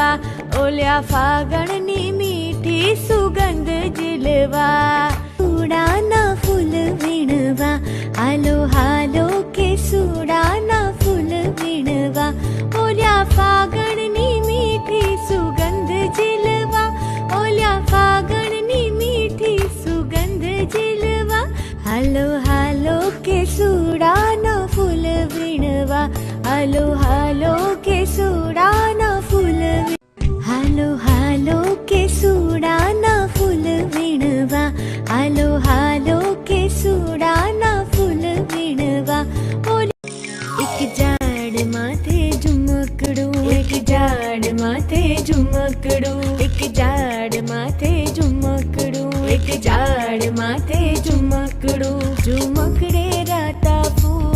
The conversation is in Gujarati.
ઝીલવા, ઓલ્યા ફાગણની મીઠી સુગંધ ઝીલવા. સુડાના ફૂલ વીણવા, હાલો હાલો કે સુડાના ફૂલ વીણવા, ઓલ્યા ફાગણની મીઠી સુગંધ ઝીલવા, ઓલ્યા ફાગણની મીઠી સુગંધ ઝીલવા. હાલો હાલો કે સુડાના ફૂલ વીણવા, હાલો હાલો કે સુડાના ફૂલ, હાલો હાલો કે સુડાના ફૂલ વીણવા, હાલો હાલો કે સુડાના ફૂલ વીણવા. એક ઝાડ માથે ઝુમકડું, એક ઝાડ માથે ઝુમકડું, એક ઝાડ માથે ઝુમકડું, એક ઝાડ માથે ઝુમકડું, ઝુમકડે રાતા ફૂલ.